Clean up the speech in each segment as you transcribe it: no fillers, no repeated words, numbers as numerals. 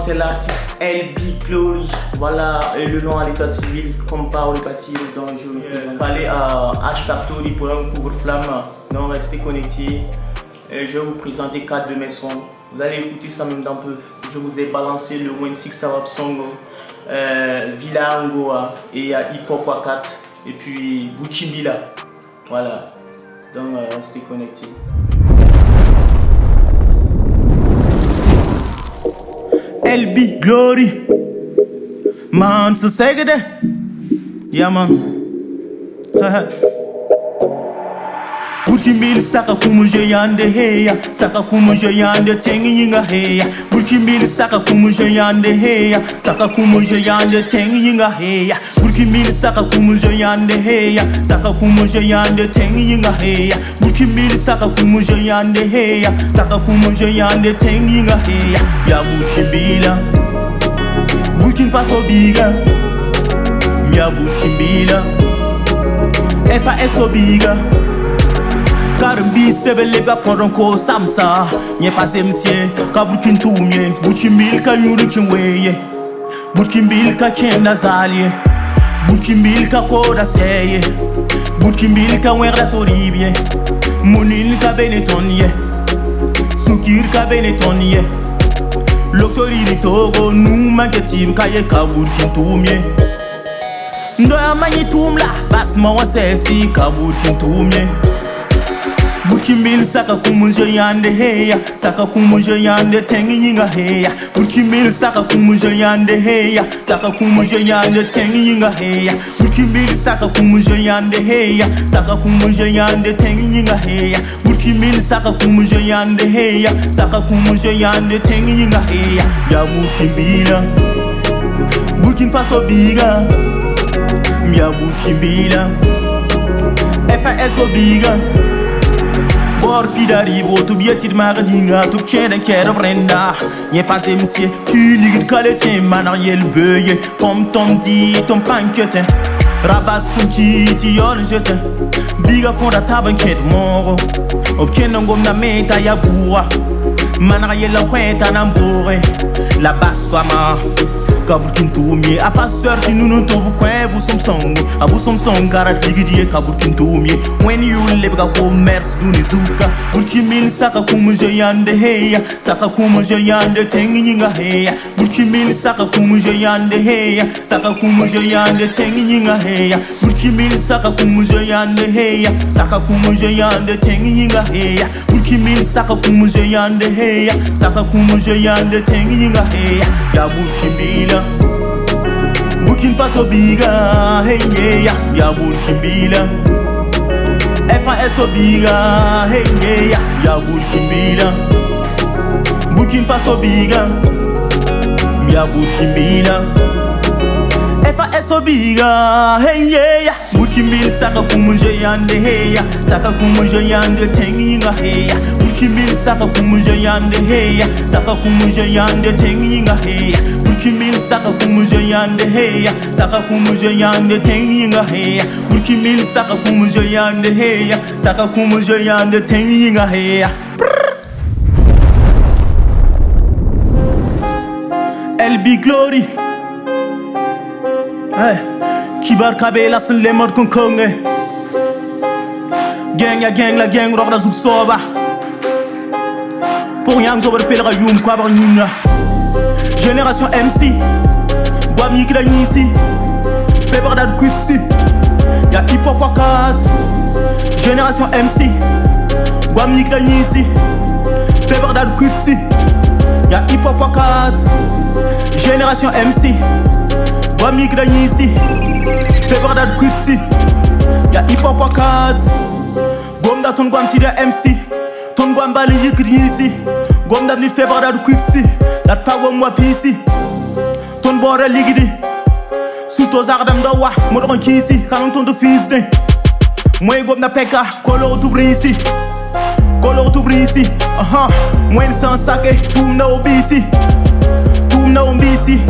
c'est l'artiste LB Glory. Voilà le nom à l'état civil, comme par l'état civil dont je me présente. Allez à H Factory pour un couvre-flamme. Non, restez connectés. Je vais vous présenter 4 de mes sons. Vous allez écouter ça même d'un peu. Je vous ai balancé le One Six Arab Song, Villa Angoa et Hip Hop Wakat. Et puis Buchimbila. Voilà. Donc restez connectés. LB Glory. Man, so say it. Yeah, man. Buchimbili saka kumuje yande heya, saka kumuje yande tengi yinga heya. Buchimbili saka kumuje yande heya, saka kumuje yande tengi yinga heya. Buchimbili saka kumuje yande heya, saka kumuje yande tengi yinga heya. Buchimbili saka kumuje yande heya, saka kumuje yande tengi yinga heya. Ya buchimbila, buchin faso biga, ya buchimbila, FASO biga. Karimbi sebelega poronko samsa nye pasemsie ka burkin tumye buchimbil ka nyuri kinweye buchimbil ka chenda zalie buchimbil ka koda seye buchimbil ka werda toribye munil ka benetonye sukir ka benetonye loktori ni togo nu mangetim ka ye ka burkin tumye ndoya manyi tumla basma wasesi ka burkin tumye Buchimbili saka kumuje yande heya, saka kumuje yande tengi yinga heya. Buchimbili saka kumuje yande heya, saka kumuje yande tengi yinga heya. Buchimbili saka kumuje yande heya, saka kumuje yande tengi yinga heya. Buchimbili saka kumuje yande heya, saka kumuje yande tengi yinga heya. Ya buchimbila, buchin faso biga, ya buchimbila, FASO biga. Bor pidarivo tu bietir magadinga tu kena kera brenda Nye pas monsieur tu ligid kalete manariel beuye Tom tom di tom pankete Rabas ton kiti yor jete Biga fonda tabanket moro Obkena ngom na meta ya boua Manariel la kwenta nambore La basse toi ma Kaburkin toumye a pasteur ti nunu to bukwe vous somsong a vous somsong karat ligidie kaburkin toumye when you live ka commerce duni zuka burkimin saka kumuje yande heya saka kumuje yande tenginga heya burkimin saka kumuje yande heya saka kumuje yande tenginga heya burkimin saka kumuje yande heya saka kumuje yande tenginga heya burkimin saka kumuje yande heya saka kumuje yande tenginga heya ya burkimin Burkina Faso biga, hey yeah, ya Burkimbila. FASO biga, hey yeah, ya Burkimbila. Burkina Faso biga, ya Burkimbila. FASO biga, hey yeah, Burkimbila saka kumuje yande heya, saka kumuje yande tenginga heya. Burkimbila saka kumuje yande heya, saka kumuje yande tenginga heya. Burkimbila saka kumuje yande heya, saka kumuje yande tenginga heya. Burkimbila saka kumuje yande heya, saka kumuje yande tenginga heya. LB Glory. Hey, kibar kabela sun lemor kon konge. Gang ya gang la gang rock da zouk soba. Pour yang zobar pelra yum kwa bar yunga. Génération MC, Guam la Nisi, Pepper Dad Quipsi, Y'a Hip Hop Wakat. Génération MC, Guam la Nisi, Pepper Dad Quipsi, Y'a Hip Hop Wakat. Génération MC, Guam la Nisi, Pepper Dad Quipsi, Y'a Hip Hop Wakat. Guam da ton Guam tira MC, ton Guam bali yik Nisi, Guam da ni Pepper Dad Quipsi. La pago mwa pisi Ton bore ligidi Suto zardam da wa Modon kisi Kanon ton do fils de Mwen gom na peka Kolor tu brisi Kolor tu brisi Mwen san sake Toum na obisi Toum na ombisi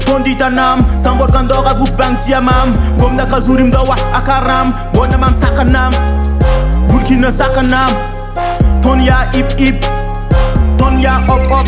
Ton dita nam San vot kandora vuf bang tia mam Gom na kazurim da wa Akaram Bona mam sakanam Burkina sakanam Ton ya hip hip Ton ya hop hop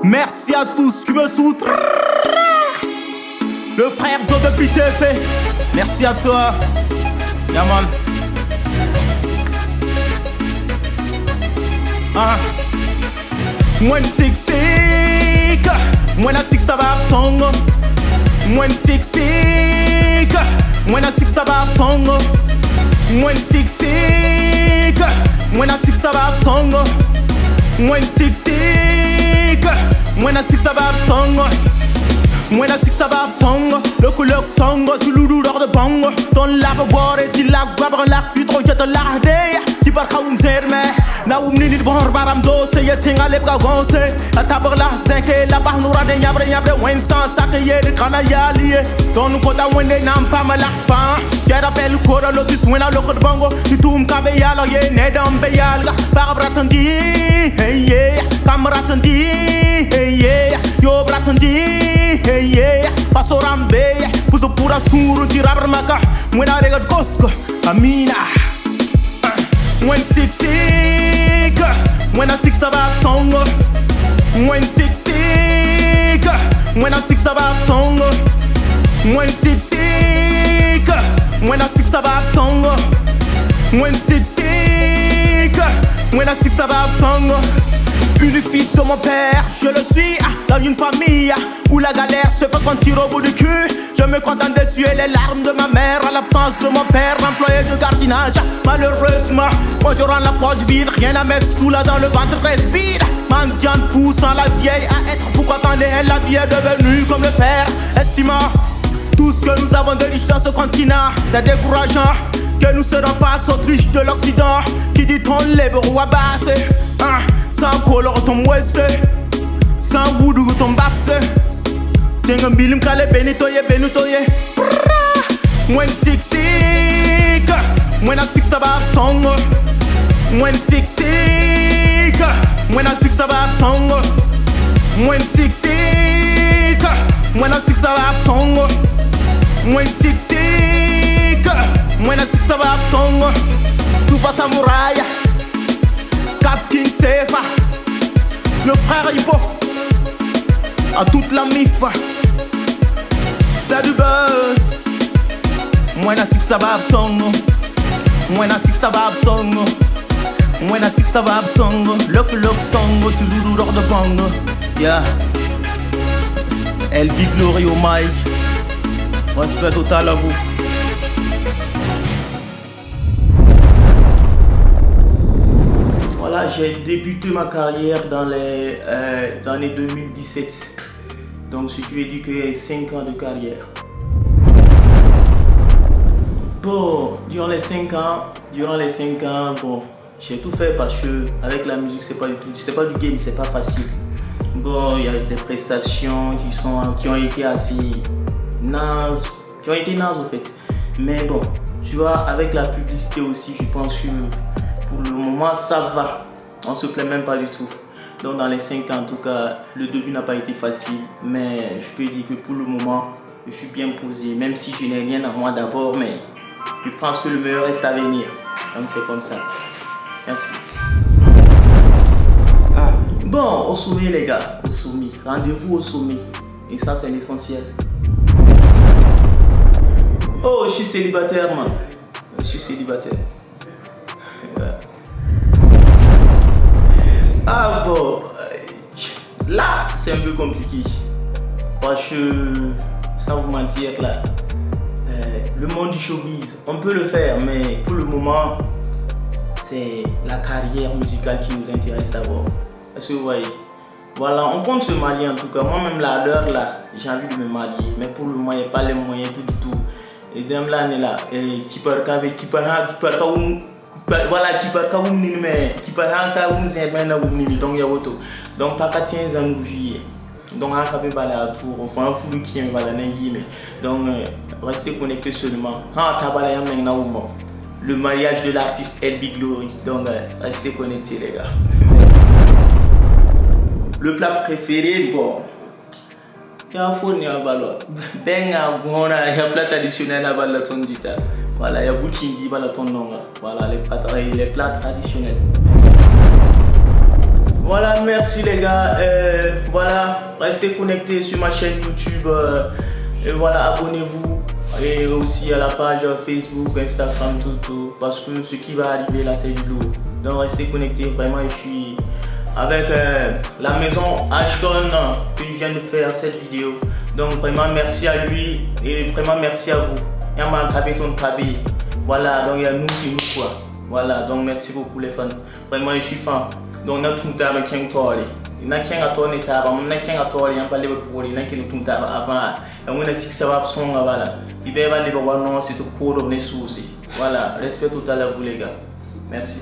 Merci à tous qui me soutenent. Le frère Zo de PTP. Merci à toi. Yaman. When six when I six about song. When six when I six about song. When six when I six about song. When six when I six about song. When I six about song, le couleur song, tu loulou lors de bang. Ton l'arbre boire et tu la guabre la, tu trop jette la day. Tu pars kaoum zerme, na oum nini devant baram do, c'est y'a tinga le bra gonse. La tabre la zinke, la barre noura de yabre yabre, wen sans sac yé de canaya lié. Don nous kota wende nam pa me la pan. Y'a rappel kora lotus wena loko de bango. Tu toum kabe yala yé, ne dam be yalga. Par bratandi, hey yeah, kamratandi, hey yeah, yo bratandi. Hey yeah, passo rambe, puso pura suru di rabar maka. When I regot Costco, Amina. When six when I six about song. When six when I six about song. When six when I six about song. When six when I six about song. Unique fils de mon père, je le suis dans une famille où la galère se fait sentir au bout du cul. Je me contente d'essuyer les larmes de ma mère à l'absence de mon père, employé de gardiennage. Malheureusement, moi je rends la poche vide, rien à mettre sous là dans le ventre reste vide. Mendiante poussant la vieille à être, pourquoi attendait-elle? La vie est devenue comme le père, estimant tout ce que nous avons de riche dans ce continent. C'est décourageant que nous serons face aux triches de l'Occident qui dit ton lèvre ou à basse. Sans color ton ouest, sans woudou ton babse. Tiens un bilim kale benitoye. When six when I six about song. When six when I six about song. When six when I six about song. When six when I six about song. Super Samurai, Cap King Sefa, le frère Hippo, à toute la mif. C'est du buzz. When I six about song. When I six about song. When I six about song. Look song, tu loulou lors de bang. Yeah. El Big Glory au mic. Respect total à vous. Voilà, j'ai débuté ma carrière dans les années 2017. Donc ce qui veut dire qu'il y a 5 ans de carrière. Bon, durant les 5 ans, bon, j'ai tout fait parce que avec la musique c'est pas du game, c'est pas facile. Bon, il y a des prestations qui ont été assez nazes, en fait. Mais bon, tu vois, avec la publicité aussi, je pense que pour le moment ça va, on se plaint même pas du tout. Donc dans les 5 ans en tout cas, le début n'a pas été facile, mais je peux dire que pour le moment, je suis bien posé, même si je n'ai rien à moi d'abord, mais je pense que le meilleur reste à venir. Donc c'est comme ça. Merci. Bon, au sommet les gars, au sommet. Rendez-vous au sommet. Et ça c'est l'essentiel. Oh, je suis célibataire, man. Je suis célibataire. Ah bon, là c'est un peu compliqué. Parce que, sans vous mentir là, le monde du showbiz, on peut le faire, mais pour le moment, c'est la carrière musicale qui nous intéresse d'abord. Est-ce que vous voyez? Voilà, on compte se marier en tout cas. Moi-même là, à l'heure là, j'ai envie de me marier, mais pour le moment, il n'y a pas les moyens tout du tout. Et d'un là, on est là, qui part avec, qui part voilà, qui part comme ni mais qui part comme c'est maintenant ni donc ya auto donc pas qu'à tiens en juillet donc à capé bala tour enfin flou qui me bala n'ayime donc restez connectés seulement tabala yam na ouma le mariage de l'artiste El Big Glory donc restez connectés les gars. Le plat préféré, bon, il y a un four ni un ballon benga gona il y a plat traditionnel à bala tondita. Voilà, il y a beaucoup qui voilà ton nom. Voilà les plats traditionnels. Voilà, merci les gars. Voilà, restez connectés sur ma chaîne YouTube. Et voilà, abonnez-vous. Et aussi à la page Facebook, Instagram, tout. Parce que ce qui va arriver là, c'est du lourd. Donc restez connectés. Vraiment, je suis avec la maison Ashton que je viens de faire cette vidéo. Donc vraiment, merci à lui. Et vraiment, merci à vous. Voilà, donc il y a nous qui nous quoi. Voilà, donc merci beaucoup les fans. Vraiment, je suis fan. Donc, nous sommes tous les King Tori. Nous sommes tous les King Tori. Nous sommes tous les King Tori. Avant, on a 6 son. Voilà. Il va y avoir c'est tout court de mes soucis. Voilà, respect total à vous les gars. Merci.